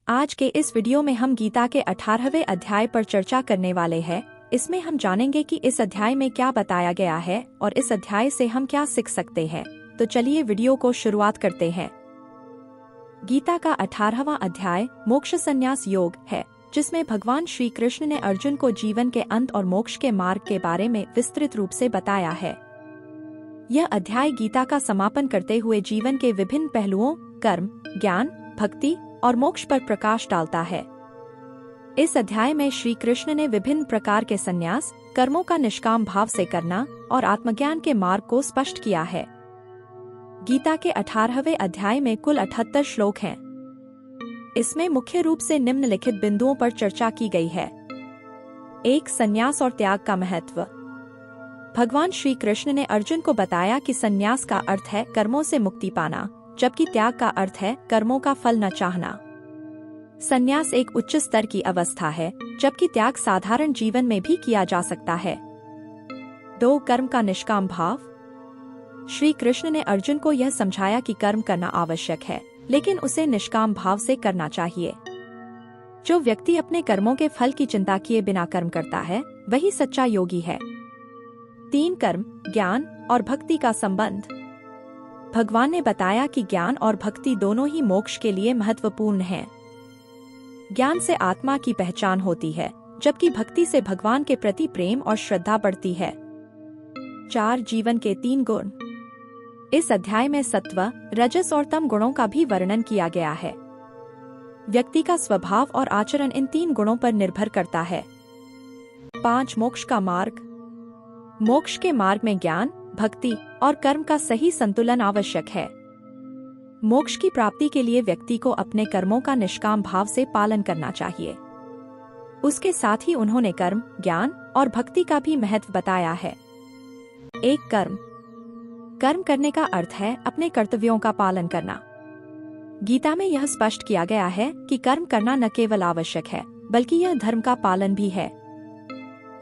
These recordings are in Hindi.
आज के इस वीडियो में हम गीता के 18वें अध्याय पर चर्चा करने वाले हैं। इसमें हम जानेंगे कि इस अध्याय में क्या बताया गया है और इस अध्याय से हम क्या सीख सकते हैं। तो चलिए वीडियो को शुरुआत करते हैं। गीता का 18वां अध्याय मोक्ष संन्यास योग है, जिसमें भगवान श्री कृष्ण ने अर्जुन को जीवन के अंत और मोक्ष के मार्ग के बारे में विस्तृत रूप से बताया है। यह अध्याय गीता का समापन करते हुए जीवन के विभिन्न पहलुओं कर्म, ज्ञान, भक्ति और मोक्ष पर प्रकाश डालता है। इस अध्याय में श्री कृष्ण ने विभिन्न प्रकार के संन्यास, कर्मों का निष्काम भाव से करना और आत्मज्ञान के मार्ग को स्पष्ट किया है। गीता के 18वें अध्याय में कुल 78 श्लोक हैं। इसमें मुख्य रूप से निम्नलिखित बिंदुओं पर चर्चा की गई है। 1. संन्यास और त्याग का महत्व। भगवान श्री कृष्ण ने अर्जुन को बताया कि संन्यास का अर्थ है कर्मों से मुक्ति पाना, जबकि त्याग का अर्थ है कर्मों का फल न चाहना। संन्यास एक उच्च स्तर की अवस्था है, जबकि त्याग साधारण जीवन में भी किया जा सकता है। 2. कर्म का निष्काम भाव। श्री कृष्ण ने अर्जुन को यह समझाया कि कर्म करना आवश्यक है, लेकिन उसे निष्काम भाव से करना चाहिए। जो व्यक्ति अपने कर्मों के फल की चिंता किए बिना कर्म करता है, वही सच्चा योगी है। 3. कर्म, ज्ञान और भक्ति का संबंध। भगवान ने बताया कि ज्ञान और भक्ति दोनों ही मोक्ष के लिए महत्वपूर्ण हैं। ज्ञान से आत्मा की पहचान होती है, जबकि भक्ति से भगवान के प्रति प्रेम और श्रद्धा बढ़ती है। 4. जीवन के 3 गुण। इस अध्याय में सत्व, रजस और तम गुणों का भी वर्णन किया गया है। व्यक्ति का स्वभाव और आचरण इन 3 गुणों पर निर्भर करता है। 5. मोक्ष का मार्ग। मोक्ष के मार्ग में ज्ञान, भक्ति और कर्म का सही संतुलन आवश्यक है। मोक्ष की प्राप्ति के लिए व्यक्ति को अपने कर्मों का निष्काम भाव से पालन करना चाहिए। उसके साथ ही उन्होंने कर्म, ज्ञान और भक्ति का भी महत्व बताया है। 1. कर्म। कर्म करने का अर्थ है अपने कर्तव्यों का पालन करना। गीता में यह स्पष्ट किया गया है कि कर्म करना न केवल आवश्यक है, बल्कि यह धर्म का पालन भी है।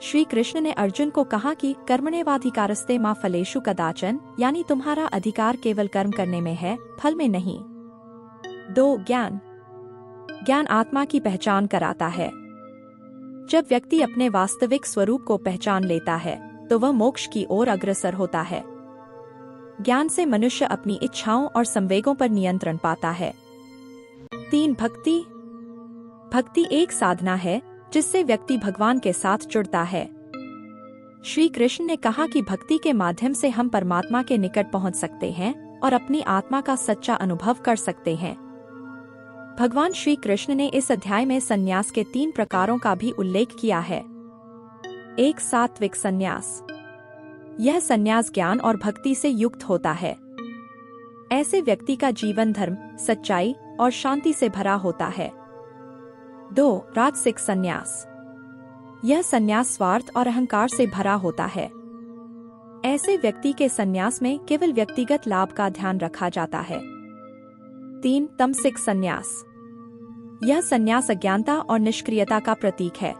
श्री कृष्ण ने अर्जुन को कहा कि कर्मण्येवाधिकारस्ते मा फलेषु कदाचन, यानी तुम्हारा अधिकार केवल कर्म करने में है, फल में नहीं। 2. ज्ञान। ज्ञान आत्मा की पहचान कराता है। जब व्यक्ति अपने वास्तविक स्वरूप को पहचान लेता है, तो वह मोक्ष की ओर अग्रसर होता है। ज्ञान से मनुष्य अपनी इच्छाओं और संवेगों पर नियंत्रण पाता है। 3. भक्ति। भक्ति एक साधना है जिससे व्यक्ति भगवान के साथ जुड़ता है। श्री कृष्ण ने कहा कि भक्ति के माध्यम से हम परमात्मा के निकट पहुंच सकते हैं और अपनी आत्मा का सच्चा अनुभव कर सकते हैं। भगवान श्री कृष्ण ने इस अध्याय में संन्यास के 3 प्रकारों का भी उल्लेख किया है। 1. सात्विक संन्यास। यह संन्यास ज्ञान और भक्ति से युक्त होता है। ऐसे व्यक्ति का जीवन धर्म, सच्चाई और शांति से भरा होता है। 2. राजसिक संन्यास। यह संन्यास स्वार्थ और अहंकार से भरा होता है। ऐसे व्यक्ति के संन्यास में केवल व्यक्तिगत लाभ का ध्यान रखा जाता है। 3. तमसिक संन्यास। यह संन्यास अज्ञानता और निष्क्रियता का प्रतीक है।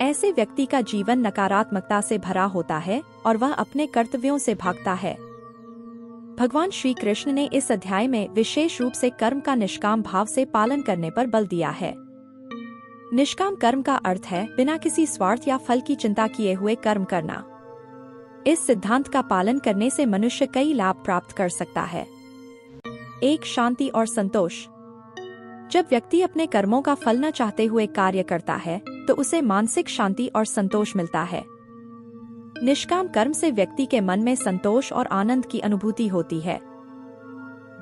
ऐसे व्यक्ति का जीवन नकारात्मकता से भरा होता है और वह अपने कर्तव्यों से भागता है। भगवान श्री कृष्ण ने इस अध्याय में विशेष रूप से कर्म का निष्काम भाव से पालन करने पर बल दिया है। निष्काम कर्म का अर्थ है बिना किसी स्वार्थ या फल की चिंता किए हुए कर्म करना। इस सिद्धांत का पालन करने से मनुष्य कई लाभ प्राप्त कर सकता है। 1. शांति और संतोष। जब व्यक्ति अपने कर्मों का फल न चाहते हुए कार्य करता है, तो उसे मानसिक शांति और संतोष मिलता है। निष्काम कर्म से व्यक्ति के मन में संतोष और आनंद की अनुभूति होती है।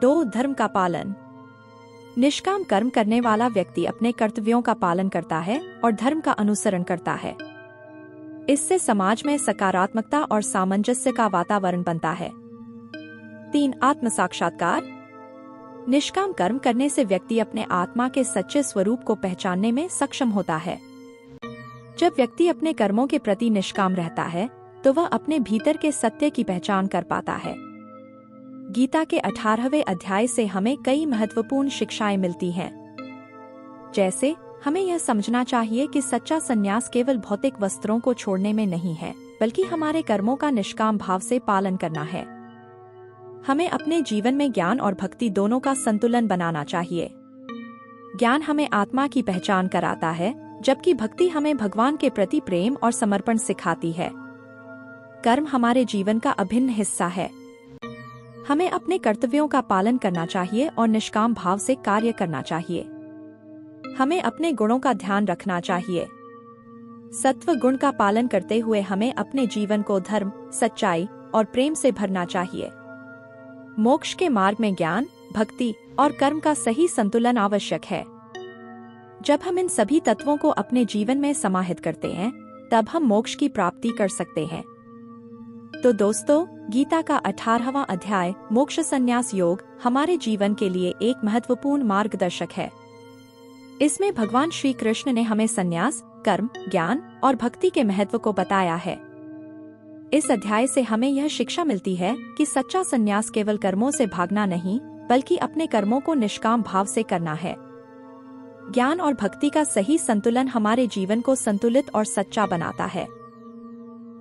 2. धर्म का पालन। निष्काम कर्म करने वाला व्यक्ति अपने कर्तव्यों का पालन करता है और धर्म का अनुसरण करता है। इससे समाज में सकारात्मकता और सामंजस्य का वातावरण बनता है। 3. आत्म साक्षात्कार। निष्काम कर्म करने से व्यक्ति अपने आत्मा के सच्चे स्वरूप को पहचानने में सक्षम होता है। जब व्यक्ति अपने कर्मों के प्रति निष्काम रहता है, तो वह अपने भीतर के सत्य की पहचान कर पाता है। गीता के 18वें अध्याय से हमें कई महत्वपूर्ण शिक्षाएं मिलती हैं। जैसे हमें यह समझना चाहिए कि सच्चा संन्यास केवल भौतिक वस्त्रों को छोड़ने में नहीं है, बल्कि हमारे कर्मों का निष्काम भाव से पालन करना है। हमें अपने जीवन में ज्ञान और भक्ति दोनों का संतुलन बनाना चाहिए। ज्ञान हमें आत्मा की पहचान कराता है, जबकि भक्ति हमें भगवान के प्रति प्रेम और समर्पण सिखाती है। कर्म हमारे जीवन का अभिन्न हिस्सा है। हमें अपने कर्तव्यों का पालन करना चाहिए और निष्काम भाव से कार्य करना चाहिए। हमें अपने गुणों का ध्यान रखना चाहिए। सत्व गुण का पालन करते हुए हमें अपने जीवन को धर्म, सच्चाई और प्रेम से भरना चाहिए। मोक्ष के मार्ग में ज्ञान, भक्ति और कर्म का सही संतुलन आवश्यक है। जब हम इन सभी तत्वों को अपने जीवन में समाहित करते हैं, तब हम मोक्ष की प्राप्ति कर सकते हैं। तो दोस्तों, गीता का 18वां अध्याय मोक्ष संन्यास योग हमारे जीवन के लिए एक महत्वपूर्ण मार्गदर्शक है। इसमें भगवान श्री कृष्ण ने हमें संन्यास, कर्म, ज्ञान और भक्ति के महत्व को बताया है। इस अध्याय से हमें यह शिक्षा मिलती है कि सच्चा संन्यास केवल कर्मों से भागना नहीं, बल्कि अपने कर्मों को निष्काम भाव से करना है। ज्ञान और भक्ति का सही संतुलन हमारे जीवन को संतुलित और सच्चा बनाता है।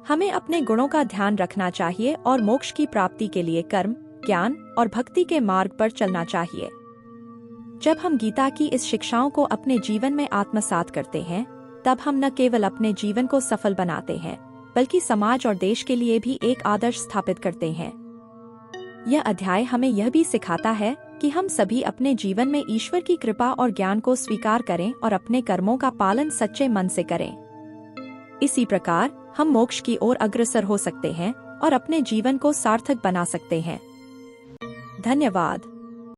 हमें अपने गुणों का ध्यान रखना चाहिए और मोक्ष की प्राप्ति के लिए कर्म, ज्ञान और भक्ति के मार्ग पर चलना चाहिए। जब हम गीता की इस शिक्षाओं को अपने जीवन में आत्मसात करते हैं, तब हम न केवल अपने जीवन को सफल बनाते हैं, बल्कि समाज और देश के लिए भी एक आदर्श स्थापित करते हैं। यह अध्याय हमें यह भी सिखाता है कि हम सभी अपने जीवन में ईश्वर की कृपा और ज्ञान को स्वीकार करें और अपने कर्मों का पालन सच्चे मन से करें। इसी प्रकार हम मोक्ष की ओर अग्रसर हो सकते हैं और अपने जीवन को सार्थक बना सकते हैं। धन्यवाद।